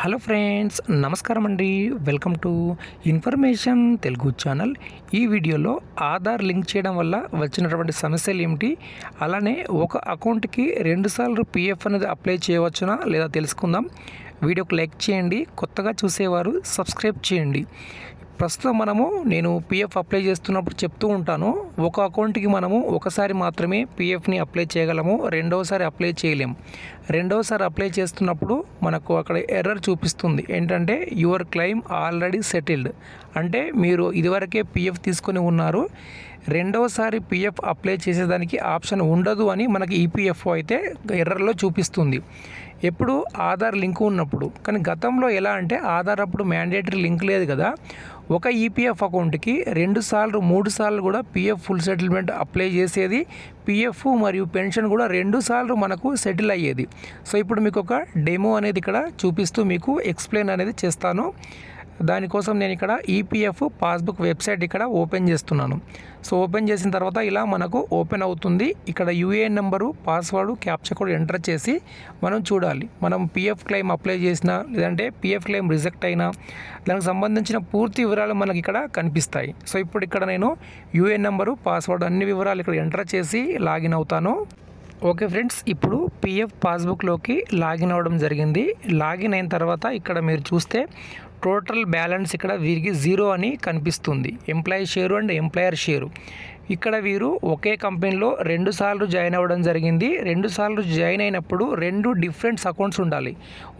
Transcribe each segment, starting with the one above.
Hello friends, నమస్కారం అండి. Welcome to information Telugu channel. ఈ వీడియోలో ఆధార్ లింక్ చేయడం వల్ల వచ్చినటువంటి సమస్యలు ఏమిటి, అలానే ఒక అకౌంట్కి 2 సార్లు పిఎఫ్ అనేది అప్లై చేయవచ్చునా లేదా తెలుసుకుందాం. వీడియోకి లైక్ చేయండి, కొత్తగా చూసేవారు సబ్స్క్రైబ్ చేయండి. ప్రస్తుతం నేను పిఎఫ్ అప్లై చేస్తున్నప్పుడు చెప్తూ ఉంటాను, ఒక అకౌంట్కి మనము ఒకసారి మాత్రమే పిఎఫ్ని అప్లై చేయగలము, రెండవసారి అప్లై చేయలేము. రెండవసారి అప్లై చేస్తున్నప్పుడు మనకు అక్కడ ఎర్రర్ చూపిస్తుంది. ఏంటంటే యువర్ క్లెయిమ్ ఆల్రెడీ సెటిల్డ్, అంటే మీరు ఇదివరకే పిఎఫ్ తీసుకొని ఉన్నారు, రెండవసారి పిఎఫ్ అప్లై చేసేదానికి ఆప్షన్ ఉండదు అని మనకి ఈపీఎఫ్ఓ అయితే ఎర్రర్లో చూపిస్తుంది. ఎప్పుడు ఆధార్ లింక్ ఉన్నప్పుడు. కానీ గతంలో ఎలా అంటే ఆధార్ అప్పుడు మ్యాండేటరీ లింక్ లేదు కదా, ఒక ఈపీఎఫ్ అకౌంట్కి 2 సార్లు 3 సార్లు కూడా పిఎఫ్ ఫుల్ సెటిల్మెంట్ అప్లై చేసేది. పిఎఫ్ మరియు పెన్షన్ కూడా 2 సార్లు మనకు సెటిల్ అయ్యేది. సో ఇప్పుడు మీకు ఒక డెమో అనేది ఇక్కడ చూపిస్తూ మీకు ఎక్స్ప్లెయిన్ అనేది చేస్తాను. దానికోసం నేను ఇక్కడ ఈపీఎఫ్ పాస్బుక్ వెబ్సైట్ ఇక్కడ ఓపెన్ చేస్తున్నాను. సో ఓపెన్ చేసిన తర్వాత ఇలా మనకు ఓపెన్ అవుతుంది. ఇక్కడ UAN number, password, captcha code enter చేసి మనం చూడాలి. మనం పిఎఫ్ క్లెయిమ్ అప్లై చేసినా లేదంటే పిఎఫ్ క్లెయిమ్ రిజెక్ట్ అయినా దానికి సంబంధించిన పూర్తి వివరాలు మనకి ఇక్కడ కనిపిస్తాయి. సో ఇప్పుడు ఇక్కడ నేను యూఏఎన్ నెంబరు, పాస్వర్డ్ అన్ని వివరాలు ఇక్కడ ఎంటర్ చేసి లాగిన్ అవుతాను. ఓకే ఫ్రెండ్స్, ఇప్పుడు పిఎఫ్ పాస్బుక్లోకి లాగిన్ అవ్వడం జరిగింది. లాగిన్ అయిన తర్వాత ఇక్కడ మీరు చూస్తే టోటల్ బ్యాలెన్స్ ఇక్కడ వీరికి 0 అని కనిపిస్తుంది. Employee share and employer share. ఇక్కడ వీరు ఒకే కంపెనీలో 2 సార్లు జాయిన్ అవ్వడం జరిగింది. 2 సార్లు జాయిన్ అయినప్పుడు 2 డిఫరెంట్స్ అకౌంట్స్ ఉండాలి.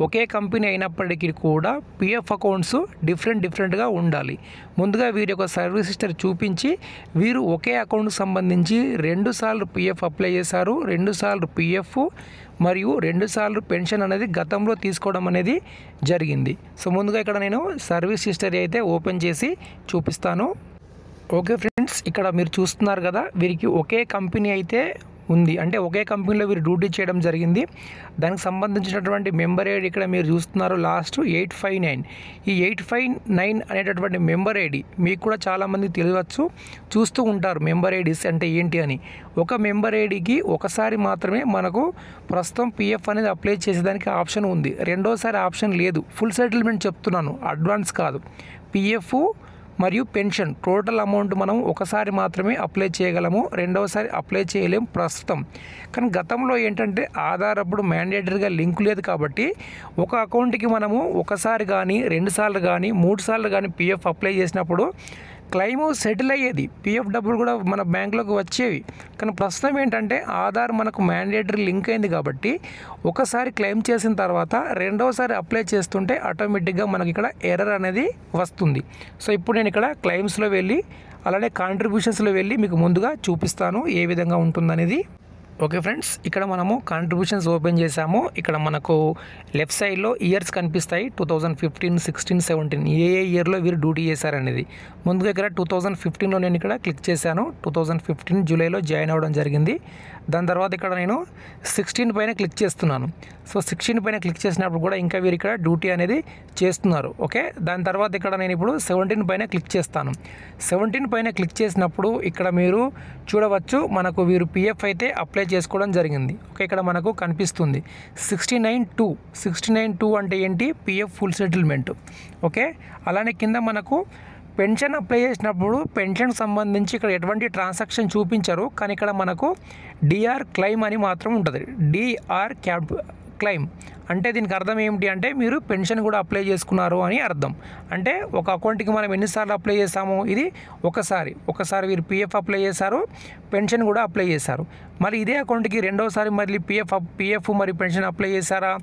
ఒకే కంపెనీ అయినప్పటికీ కూడా పిఎఫ్ అకౌంట్స్ డిఫరెంట్గా ఉండాలి. ముందుగా వీరి యొక్క సర్వీస్ హిస్టరీ చూపించి వీరు ఒకే అకౌంట్కి సంబంధించి 2 సార్లు పిఎఫ్ అప్లై చేశారు, 2 సార్లు పిఎఫ్ మరియు 2 సార్లు పెన్షన్ అనేది గతంలో తీసుకోవడం అనేది జరిగింది. సో ముందుగా ఇక్కడ నేను సర్వీస్ హిస్టరీ అయితే ఓపెన్ చేసి చూపిస్తాను. ఓకే ఫ్రెండ్స్, ఇక్కడ మీరు చూస్తున్నారు కదా, వీరికి ఒకే కంపెనీ అయితే ఉంది, అంటే ఒకే కంపెనీలో వీరు డ్యూటీ చేయడం జరిగింది. దానికి సంబంధించినటువంటి మెంబర్ ఐడి ఇక్కడ మీరు చూస్తున్నారు, లాస్ట్ 859. ఈ 859 అనేటటువంటి మెంబర్ ఐడి మీకు కూడా చాలామంది తెలియవచ్చు, చూస్తూ ఉంటారు మెంబర్ ఐడీస్ అంటే ఏంటి అని. ఒక మెంబర్ ఐడికి ఒకసారి మాత్రమే మనకు ప్రస్తుతం పిఎఫ్ అనేది అప్లై చేసేదానికి ఆప్షన్ ఉంది, రెండోసారి ఆప్షన్ లేదు. ఫుల్ సెటిల్మెంట్ చెప్తున్నాను, అడ్వాన్స్ కాదు. పిఎఫ్ మరియు పెన్షన్ టోటల్ అమౌంట్ మనం ఒకసారి మాత్రమే అప్లై చేయగలము, రెండవసారి అప్లై చేయలేము ప్రస్తుతం. కానీ గతంలో ఏంటంటే ఆధార్ అప్పుడు మ్యాండేటరీగా లింక్ లేదు కాబట్టి ఒక అకౌంట్కి మనము ఒకసారి కానీ 2 సార్లు కానీ 3 సార్లు కానీ పిఎఫ్ అప్లై చేసినప్పుడు క్లెయిమ్ సెటిల్ అయ్యేది, పిఎఫ్ డబ్బులు కూడా మన బ్యాంకులోకి వచ్చేవి. కానీ ప్రస్తుతం ఏంటంటే ఆధార్ మనకు మ్యాండేటరీ లింక్ అయింది కాబట్టి ఒకసారి క్లెయిమ్ చేసిన తర్వాత రెండవసారి అప్లై చేస్తుంటే ఆటోమేటిక్గా మనకి ఇక్కడ ఎర్రర్ అనేది వస్తుంది. సో ఇప్పుడు నేను ఇక్కడ క్లెయిమ్స్లో వెళ్ళి అలానే కాంట్రిబ్యూషన్స్లో వెళ్ళి మీకు ముందుగా చూపిస్తాను ఏ విధంగా ఉంటుందనేది. ఓకే ఫ్రెండ్స్, ఇక్కడ మనము కాంట్రిబ్యూషన్స్ ఓపెన్ చేసాము. ఇక్కడ మనకు లెఫ్ట్ సైడ్లో ఇయర్స్ కనిపిస్తాయి, 2015, 16, 17 ఏ ఇయర్లో వీరు డ్యూటీ చేశారనేది. ముందుగా ఇక్కడ 2015లో నేను ఇక్కడ క్లిక్ చేశాను. 2015 జూలైలో జాయిన్ అవ్వడం జరిగింది. దాని తర్వాత ఇక్కడ నేను 16 పైన క్లిక్ చేస్తున్నాను. సో 16 పైన క్లిక్ చేసినప్పుడు కూడా ఇంకా వీరు ఇక్కడ డ్యూటీ అనేది చేస్తున్నారు. ఓకే, దాని తర్వాత ఇక్కడ నేను ఇప్పుడు 17 పైన క్లిక్ చేస్తాను. 17 పైన క్లిక్ చేసినప్పుడు ఇక్కడ మీరు చూడవచ్చు, మనకు వీరు పిఎఫ్ అయితే అప్లై చేసుకోవడం జరిగింది. ఓకే, ఇక్కడ మనకు కనిపిస్తుంది 69.2 అంటే ఏంటి, పిఎఫ్ ఫుల్ సెటిల్మెంట్. ఓకే, అలానే కింద మనకు పెన్షన్ అప్లై చేసినప్పుడు పెన్షన్కి సంబంధించి ఇక్కడ ఎటువంటి ట్రాన్సాక్షన్ చూపించరు, కానీ ఇక్కడ మనకు డిఆర్ క్లెయిమ్ అని మాత్రం ఉంటుంది. డిఆర్ క్లెయిమ్ అంటే దీనికి అర్థం ఏమిటి అంటే మీరు పెన్షన్ కూడా అప్లై చేసుకున్నారు అని అర్థం. అంటే ఒక అకౌంట్కి మనం ఎన్నిసార్లు అప్లై చేసాము, ఇది ఒకసారి వీరు పిఎఫ్ అప్లై చేశారు, పెన్షన్ కూడా అప్లై చేశారు. మరి ఇదే అకౌంట్కి రెండవసారి మళ్ళీ పిఎఫ్ మరియు పెన్షన్ అప్లై చేశారా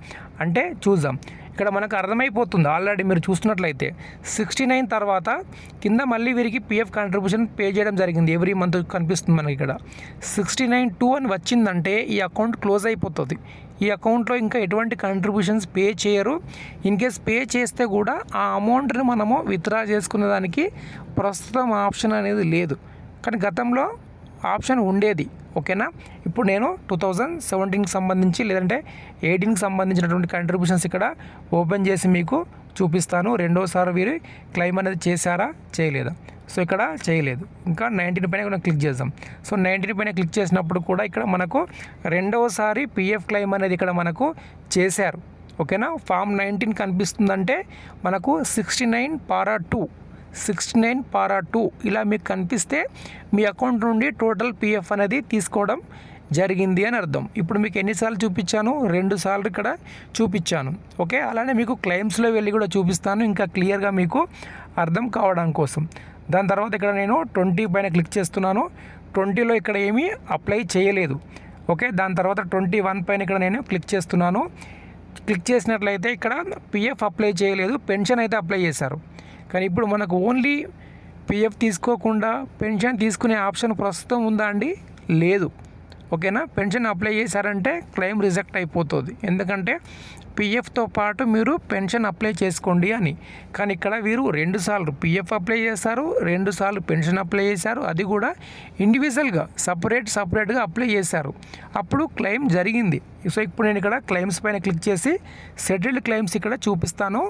అంటే చూద్దాం. ఇక్కడ మనకు అర్థమైపోతుంది, ఆల్రెడీ మీరు చూస్తున్నట్లయితే 69 తర్వాత కింద మళ్ళీ వీరికి పిఎఫ్ కాంట్రిబ్యూషన్ పే చేయడం జరిగింది. ఎవ్రీ మంత్ కనిపిస్తుంది మనకి ఇక్కడ 69.2 అని వచ్చిందంటే ఈ అకౌంట్ క్లోజ్ అయిపోతుంది. ఈ అకౌంట్లో ఇంకా ఎటువంటి కాంట్రిబ్యూషన్స్ పే చేయరు. ఇన్ కేస్ పే చేస్తే కూడా ఆ అమౌంట్ని మనము విత్డ్రా చేసుకునే దానికి ప్రస్తుతం ఆప్షన్ అనేది లేదు, కానీ గతంలో ఆప్షన్ ఉండేది. ఓకేనా, ఇప్పుడు నేను 2017కి సంబంధించి లేదంటే 18కి సంబంధించినటువంటి కాంట్రిబ్యూషన్స్ ఇక్కడ ఓపెన్ చేసి మీకు చూపిస్తాను. రెండోసారి వీరు క్లెయిమ్ అనేది చేశారా చేయలేదా. సో ఇక్కడ చేయలేదు, ఇంకా 19 పైన క్లిక్ చేద్దాం. సో 19 పైన క్లిక్ చేసినప్పుడు కూడా ఇక్కడ మనకు రెండవసారి పిఎఫ్ క్లెయిమ్ అనేది ఇక్కడ మనకు చేశారు. ఓకేనా. ఫామ్ 19 కనిపిస్తుందంటే మనకు 69(2) ఇలా మీకు కనిపిస్తే మీ అకౌంట్ నుండి టోటల్ పిఎఫ్ అనేది తీసుకోవడం జరిగింది అని అర్థం. ఇప్పుడు మీకు ఎన్నిసార్లు చూపించాను? 2 సార్లు ఇక్కడ చూపించాను. ఓకే, అలానే మీకు క్లెయిమ్స్లో వెళ్ళి కూడా చూపిస్తాను ఇంకా క్లియర్గా మీకు అర్థం కావడం కోసం. దాని తర్వాత ఇక్కడ నేను 20 పైన క్లిక్ చేస్తున్నాను. 20లో ఇక్కడ ఏమీ అప్లై చేయలేదు. ఓకే, దాని తర్వాత 21 పైన ఇక్కడ నేను క్లిక్ చేస్తున్నాను. క్లిక్ చేసినట్లయితే ఇక్కడ పిఎఫ్ అప్లై చేయలేదు, పెన్షన్ అయితే అప్లై చేశారు. కానీ ఇప్పుడు మనకు ఓన్లీ పిఎఫ్ తీసుకోకుండా పెన్షన్ తీసుకునే ఆప్షన్ ప్రస్తుతం ఉందా అండి? లేదు. ఓకేనా, పెన్షన్ అప్లై చేశారంటే క్లెయిమ్ రిజెక్ట్ అయిపోతుంది. ఎందుకంటే పిఎఫ్తో పాటు మీరు పెన్షన్ అప్లై చేసుకోండి అని. కానీ ఇక్కడ వీరు 2 సార్లు పిఎఫ్ అప్లై చేశారు, 2 సార్లు పెన్షన్ అప్లై చేశారు. అది కూడా ఇండివిజువల్గా సపరేట్గా అప్లై చేశారు. అప్పుడు క్లెయిమ్ జరిగింది. సో ఇప్పుడు నేను ఇక్కడ క్లెయిమ్స్ పైన క్లిక్ చేసి సెటిల్డ్ క్లెయిమ్స్ ఇక్కడ చూపిస్తాను.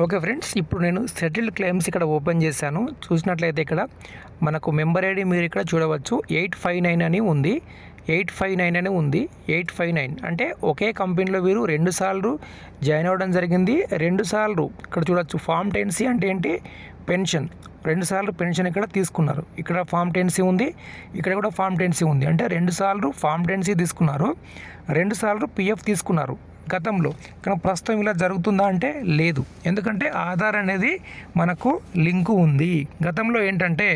ఓకే ఫ్రెండ్స్, ఇప్పుడు నేను సెటిల్డ్ క్లెయిమ్స్ ఇక్కడ ఓపెన్ చేశాను. చూసినట్లయితే ఇక్కడ మనకు మెంబర్ ఐడి మీరు ఇక్కడ చూడవచ్చు 859 అని ఉంది. 859 అంటే ఒకే కంపెనీలో వీరు 2 సార్లు జాయిన్ అవ్వడం జరిగింది. 2 సార్లు ఇక్కడ చూడవచ్చు. ఫామ్ 10C అంటే ఏంటి? పెన్షన్. 2 సార్లు పెన్షన్ ఇక్కడ తీసుకున్నారు. ఇక్కడ ఫామ్ 10C ఉంది, ఇక్కడ కూడా ఫామ్ 10C ఉంది. అంటే 2 సార్లు ఫామ్ 10C తీసుకున్నారు, 2 సార్లు పిఎఫ్ తీసుకున్నారు గతంలో. కానీ ప్రస్తుతం ఇలా జరుగుతుందా అంటే లేదు. ఎందుకంటే ఆధార్ అనేది మనకు లింకు ఉంది. గతంలో ఏంటంటే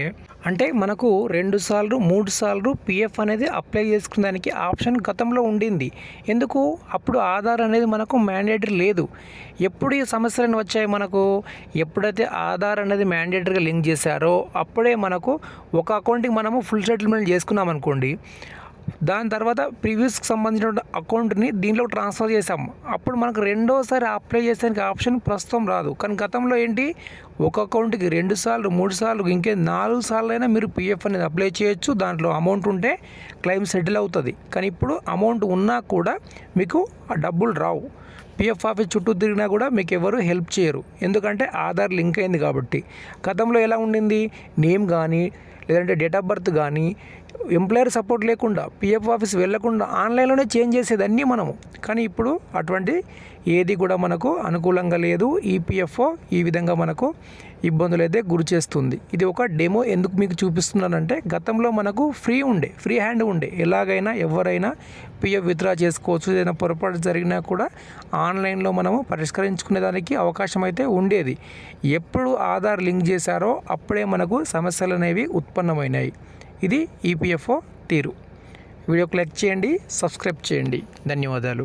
మనకు 2 సార్లు 3 సార్లు పిఎఫ్ అనేది అప్లై చేసుకునే దానికి ఆప్షన్ గతంలో ఉండింది. ఎందుకు? అప్పుడు ఆధార్ అనేది మనకు మ్యాండేటరీ లేదు. ఎప్పుడు ఈ సమస్యలను వచ్చాయి మనకు? ఎప్పుడైతే ఆధార్ అనేది మ్యాండేటరీగా లింక్ చేశారో అప్పుడే మనకు ఒక అకౌంట్కి మనము ఫుల్ సెటిల్మెంట్ చేసుకున్నాం అనుకోండి, దాని తర్వాత ప్రీవియస్కి సంబంధించిన అకౌంట్ని దీంట్లో ట్రాన్స్ఫర్ చేసాము. అప్పుడు మనకు రెండోసారి అప్లై చేసేందుకు ఆప్షన్ ప్రస్తుతం రాదు. కానీ గతంలో ఏంటి? ఒక అకౌంట్కి 2 సార్లు 3 సార్లు ఇంకే 4 సార్లు అయినా మీరు పిఎఫ్ అనేది అప్లై చేయొచ్చు. దాంట్లో అమౌంట్ ఉంటే క్లెయిమ్ సెటిల్ అవుతుంది. కానీ ఇప్పుడు అమౌంట్ ఉన్నా కూడా మీకు ఆ డబ్బులు రావు. పిఎఫ్ ఆఫీస్ చుట్టూ తిరిగినా కూడా మీకు ఎవరు హెల్ప్ చేయరు. ఎందుకంటే ఆధార్ లింక్ అయింది కాబట్టి. గతంలో ఎలా ఉండింది? నేమ్ కానీ లేదంటే డేట్ ఆఫ్ బర్త్ కానీ ఎంప్లాయర్ సపోర్ట్ లేకుండా పిఎఫ్ ఆఫీస్ వెళ్ళకుండా ఆన్లైన్లోనే చేంజ్ చేసేది అన్నీ మనము. కానీ ఇప్పుడు అటువంటి ఏది కూడా మనకు అనుకూలంగా లేదు. ఈపీఎఫ్ఓ ఈ విధంగా మనకు ఇబ్బందులు అయితే గురి చేస్తుంది. ఇది ఒక డెమో ఎందుకు మీకు చూపిస్తున్నానంటే గతంలో మనకు ఫ్రీ హ్యాండ్ ఉండే ఎలాగైనా ఎవరైనా పిఎఫ్ విత్డ్రా చేసుకోవచ్చు. ఏదైనా పొరపాటు జరిగినా కూడా ఆన్లైన్లో మనము పరిష్కరించుకునేదానికి అవకాశం అయితే ఉండేది. ఎప్పుడు ఆధార్ లింక్ చేశారో అప్పుడే మనకు సమస్యలు అనేవి ఉత్పన్నమైనాయి. ఇది ఈపీఎఫ్ఓ తీరు. వీడియోకి లైక్ చేయండి, సబ్స్క్రైబ్ చేయండి. ధన్యవాదాలు.